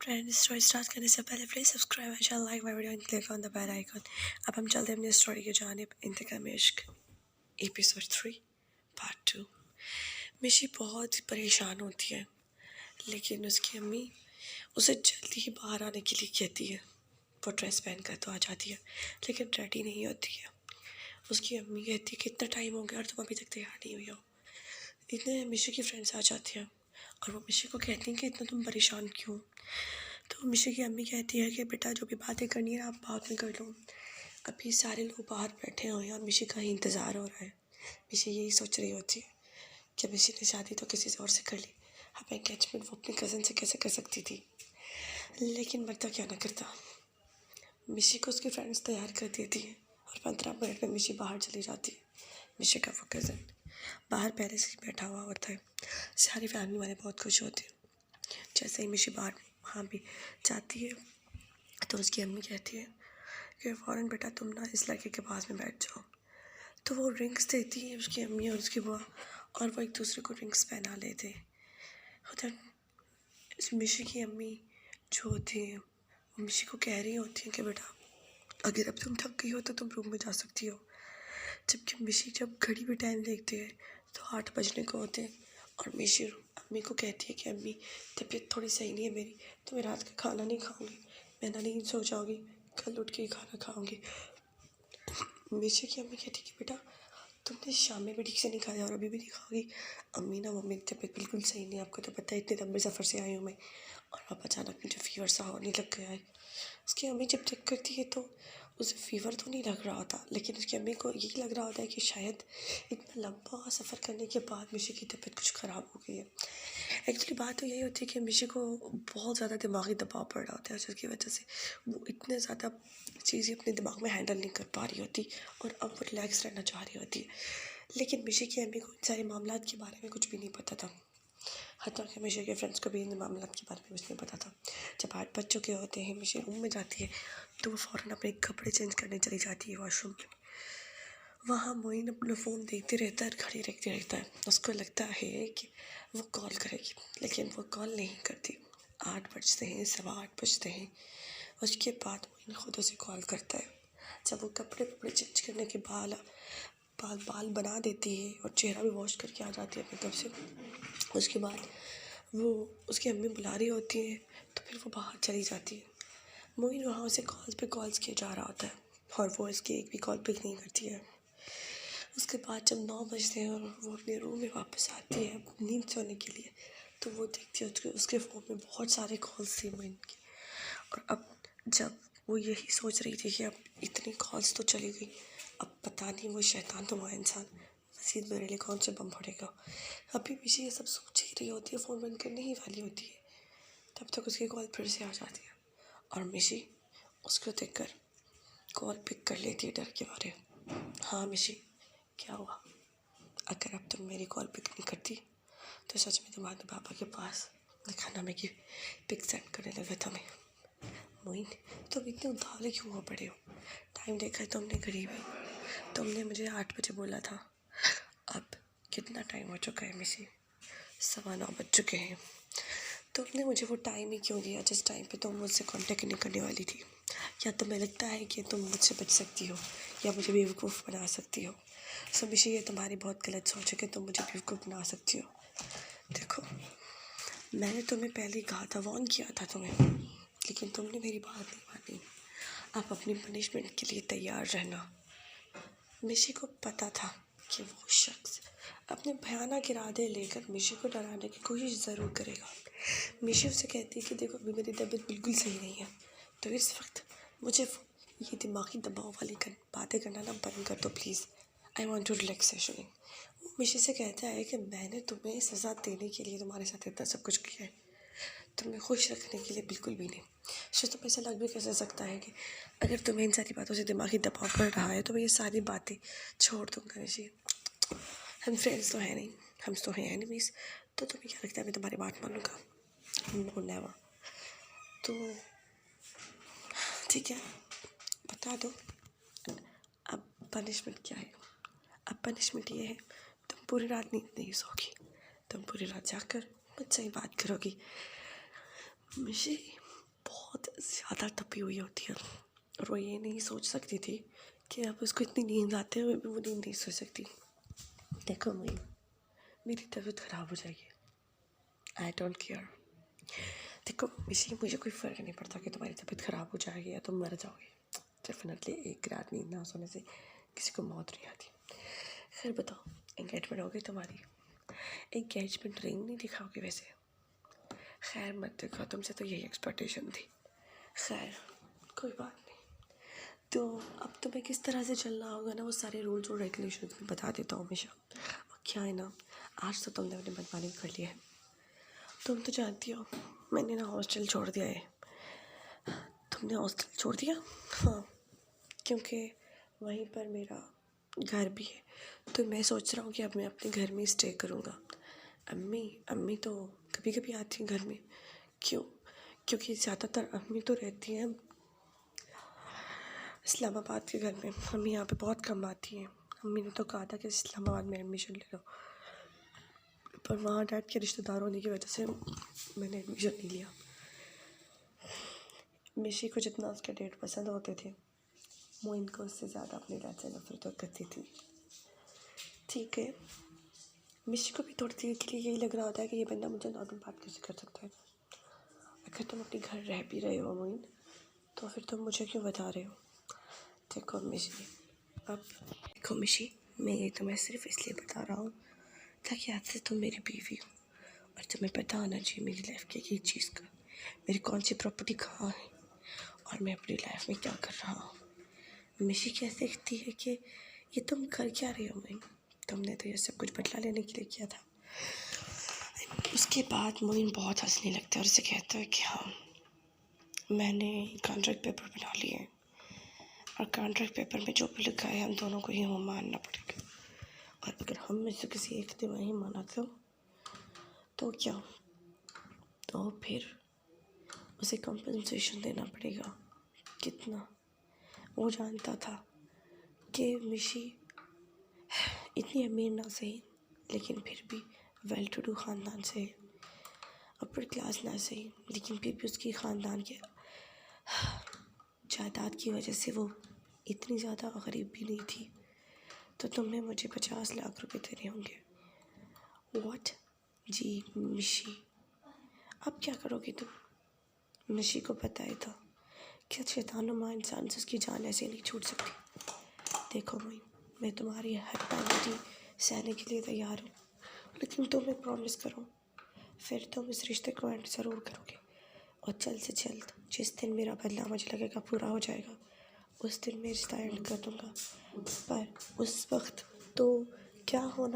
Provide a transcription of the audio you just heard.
Trend story start करने से पहले please subscribe my channel, like my video and click on the bell icon. अब हम चलते हैं अपनी स्टोरी की जानिब। इंतकाम इश्क एपिसोड 3 पार्ट 2। मिशी बहुत परेशान होती है, लेकिन उसकी अम्मी उसे जल्दी ही बाहर आने के लिए कहती है। वो ड्रेस पहन कर तो आ जाती है, लेकिन रेडी नहीं होती है। उसकी अम्मी कहती है कितना टाइम हो गया और तुम अभी तक तैयार नहीं हुई हो। इतने मिशी की फ्रेंड्स आ जाती हैं और वो मिशी को कहती हैं कि इतना तुम परेशान क्यों। तो मिशी की अम्मी कहती है कि बेटा जो भी बातें करनी है आप बाद में कर लो, अभी सारे लोग बाहर बैठे हुए हैं और मिशी का ही इंतज़ार हो रहा है। मिशी यही सोच रही होती है कि मिशी ने शादी तो किसी और से कर ली, अब एंगेजमेंट वो अपनी कज़न से कैसे कर सकती थी। लेकिन मरता क्या ना करता, मिशी को उसकी फ्रेंड्स तैयार कर देती हैं और 15 मिनट में मिशी बाहर चली जाती है। मिशी का वो कज़न बाहर पहले से ही बैठा हुआ होता है। सारी फैमिली वाले बहुत खुश होते हैं। जैसे ही मिशी बाहर वहाँ भी जाती है तो उसकी अम्मी कहती है कि फ़ौरन बेटा तुम ना इस लड़के के पास में बैठ जाओ। तो वो रिंग्स देती है उसकी अम्मी और उसकी बुआ, और वो एक दूसरे को रिंग्स पहना लेते हैं। उधर इस मिशी की अम्मी जो होती है वो मिशी को कह रही होती है कि बेटा अगर अब तुम थक गई हो तो तुम रूम में जा सकती हो। जबकि मिशी जब घड़ी पे टाइम देखते हैं तो 8 बजने को होते हैं और मिशी अम्मी को कहती है कि अम्मी तबीयत थोड़ी सही नहीं है मेरी, तो मैं रात का खाना नहीं खाऊंगी, मैं ना नींद सो जाऊंगी, कल उठ के ही खाना खाऊंगी। मिशी की अम्मी कहती है कि बेटा तुमने शाम में भी ठीक से नहीं खाया और अभी भी नहीं खाओगी। अम्मी ना मम्मी की तबीयत बिल्कुल सही नहीं है, आपको तो पता है इतने लंबे सफ़र से आई हूँ मैं, और अब अचानक मुझे फ़ीवर सा होने लग गया है। उसकी अम्मी जब चेक करती है तो उसे फ़ीवर तो नहीं लग रहा होता, लेकिन उसकी अम्मी को यही लग रहा होता है कि शायद इतना लंबा सफ़र करने के बाद मिशी की तबीयत कुछ ख़राब हो गई है। एक्चुअली बात तो यही होती है कि मिशी को बहुत ज़्यादा दिमागी दबाव पड़ रहा होता है, जिसकी वजह से वो इतने ज़्यादा चीज़ें अपने दिमाग में हैंडल नहीं कर पा रही होती और अब वो रिलैक्स रहना चाह रही होती है। लेकिन मिशी की अम्मी को इन सारे मामलात के बारे में कुछ भी नहीं पता था। हत्ता कि मिशी के फ्रेंड्स को भी इन मामलात के बारे में कुछ नहीं पता था। जब 8 बज चुके होते हैं, मिशी रूम में जाती है तो वो फ़ौरन अपने कपड़े चेंज करने चली जाती है वॉशरूम में। वहाँ मोइन अपना फ़ोन देखते रहता है और घड़ी देखते रहता है। उसको लगता है कि वो कॉल करेगी, लेकिन वो कॉल नहीं करती। 8 बजते हैं, 8:15 बजते हैं। उसके बाद मोइन खुद उसे कॉल करता है। जब वो कपड़े चेंज करने के बाल बना देती है और चेहरा भी वॉश करके आ जाती है अपनी तरफ से, उसके बाद वो उसकी अम्मी बुला रही होती है तो फिर वो बाहर चली जाती है। मोइन वहाँ उसे कॉल्स पे कॉल्स किया जा रहा होता है और वो इसकी एक भी कॉल पिक नहीं करती है। उसके बाद जब 9 बजते हैं और वो अपने रूम में वापस आती है नींद सोने के लिए, तो वो देखती है उसके फ़ोन में बहुत सारे कॉल्स थे मोइन की। और अब जब वो यही सोच रही थी कि अब इतनी कॉल्स तो चली गई, अब पता नहीं वो शैतान तो वहाँ इंसान मज़ीद मेरे लिए कौन से बम फोड़ेगा। अभी मिशी ये सब सोच ही रही होती है, फ़ोन बंद करने ही वाली होती है, तब तक उसकी कॉल फिर से आ जाती है और मिशी उसको देखकर कॉल पिक कर लेती है डर के मारे। हाँ मिशी, क्या हुआ? अगर अब तुम मेरी कॉल पिक नहीं करती तो सच में तुम्हारे पापा के पास खाना की पिक सेंड करने लगा था मैं। मोइन, तुम इतने उतावले क्यों हो पड़े हो? टाइम देखा है तुमने घड़ी में, तुमने मुझे 8 बजे बोला था। अब कितना टाइम हो चुका है मिशी? 9:15 बज चुके हैं। तुमने मुझे वो टाइम ही क्यों दिया जिस टाइम पे तुम मुझसे कांटेक्ट नहीं करने वाली थी? क्या तुम्हें लगता है कि तुम मुझसे बच सकती हो या मुझे बेवकूफ़ बना सकती हो? सो मिशी, ये तुम्हारी बहुत गलत सोच है कि तुम मुझे बेवकूफ़ बना सकती हो। देखो, मैंने तुम्हें पहले ही कहा था, वार्न किया था तुम्हें, लेकिन तुमने मेरी बात नहीं मानी। आप अपनी पनिशमेंट के लिए तैयार रहना। मिशी को पता था कि वो शख्स अपने भयानक इरादे लेकर मिशी को डराने की कोशिश ज़रूर करेगा। मिशी उसे कहती है कि देखो अभी मेरी तबीयत बिल्कुल सही नहीं है, तो इस वक्त मुझे ये दिमागी दबाव वाली बातें करना ना बंद कर दो please. I want to relaxation. वो मिशी से कहता है कि मैंने तुम्हें सज़ा देने के लिए तुम्हारे साथ इतना सब कुछ किया है, तुम्हें खुश रखने के लिए बिल्कुल भी नहीं। सो तुम्हें ऐसा लग भी कैसे सकता है कि अगर तुम्हें इन सारी बातों से दिमागी दबाव पड़ रहा है तो मैं ये सारी बातें छोड़ दूँगा निशी। हम फ्रेंड्स तो हैं नहीं, हम तो हैं एनिमीज़, तो तुम्हें क्या लगता है मैं तुम्हारी बात मानूँगा? No never. तो ठीक है, बता दो अब पनिशमेंट क्या है? अब पनिशमेंट ये है, तुम पूरी रात नींद नहीं सोगी, तुम पूरी रात जाकर मुझसे ही बात करोगी। मिशी, बहुत ज़्यादा तपी हुई होती है और वो ये नहीं सोच सकती थी कि अब उसको इतनी नींद आते हुए भी वो नींद नहीं सो सकती। देखो मोइन, मेरी तबीयत ख़राब हो जाएगी, आई डोंट केयर। देखो मिशी, मुझे कोई फ़र्क नहीं पड़ता कि तुम्हारी तबीयत ख़राब हो जाएगी या तुम मर जाओगे। डेफिनेटली एक रात नींद ना सोने से किसी को मौत नहीं आती। खैर बताओ, एंगेजमेंट हो गई तुम्हारी? एंगेजमेंट रिंग नहीं दिखाओगे वैसे? खैर मत दिखाओ, तुमसे तो यही एक्सपेक्टेशन थी। खैर कोई बात नहीं। तो अब तुम्हें किस तरह से चलना होगा ना, वो सारे रूल्स और रेगुलेशंस में बता देता हूँ हमेशा। और क्या है ना, आज तो तुमने अपनी मनमानी कर ली है। तुम तो जानती हो मैंने ना हॉस्टल छोड़ दिया है। तुमने हॉस्टल छोड़ दिया? हाँ, क्योंकि वहीं पर मेरा घर भी है, तो मैं सोच रहा हूँ कि अब मैं अपने घर में स्टे करूँगा। अम्मी तो कभी कभी आती हैं घर में। क्यों? क्योंकि ज़्यादातर अम्मी तो रहती हैं इस्लामाबाद के घर में, अम्मी यहाँ पे बहुत कम आती हैं। अम्मी ने तो कहा था कि इस्लामाबाद में एडमिशन ले लो, पर वहाँ डैड के रिश्तेदार होने की वजह से मैंने एडमिशन नहीं लिया। मिशी को जितना उसके डेट पसंद होते थे, मोइन को उससे ज़्यादा अपने डैड से नफरत करती थी। ठीक है, मिशी को भी थोड़ी देर के लिए यही लग रहा होता है कि ये बंदा मुझे नॉर्मल बात कैसे कर सकता है। अगर तुम अपने घर रह भी रहे हो मोइन, तो फिर तुम मुझे क्यों बता रहे हो? देखो मिशी, मैं ये तुम्हें सिर्फ इसलिए बता रहा हूँ ताकि आज से तुम मेरी बीवी हो और तुम्हें पता होना चाहिए मेरी लाइफ की एक चीज़ का, मेरी कौन सी प्रॉपर्टी कहाँ है और मैं अपनी लाइफ में क्या कर रहा हूँ। मिशी कह सकती है कि ये तुम कर क्या रहे हो मोइन, तुमने तो ये सब कुछ बदला लेने के लिए किया था। उसके बाद मोइन बहुत हंसने लगता है और उसे कहता है कि हाँ, मैंने कॉन्ट्रैक्ट पेपर बना लिए हैं और कॉन्ट्रैक्ट पेपर में जो भी लिखा है हम दोनों को ही वो मानना पड़ेगा, और अगर हम में से किसी एक ने वही माना तो क्या, तो फिर उसे कंपनसेशन देना पड़ेगा। कितना? वो जानता था कि मिशी इतनी अमीर ना सही, लेकिन फिर भी वेल टू डू ख़ानदान से, अपर क्लास ना सही, लेकिन फिर भी उसकी ख़ानदान के जायदाद की वजह से वो इतनी ज़्यादा गरीब भी नहीं थी। तो तुम्हें मुझे 50 लाख रुपए देने होंगे। व्हाट? जी मिशी, अब क्या करोगे तुम? मिशी को पता ही था कि शैतानुमा इंसान से उसकी जान ऐसे नहीं छूट सकती। देखो मोइन, मैं तुम्हारी हर पेनल्टी सहने के लिए तैयार हूँ, लेकिन तुम एक प्रॉमिस करो, फिर तुम इस रिश्ते को एंड ज़रूर करोगे। और जल्द से जल्द जिस दिन मेरा बदला मुझे लगेगा पूरा हो जाएगा, उस दिन मैं रिश्ता एंड कर दूँगा। पर उस वक्त तो क्या होना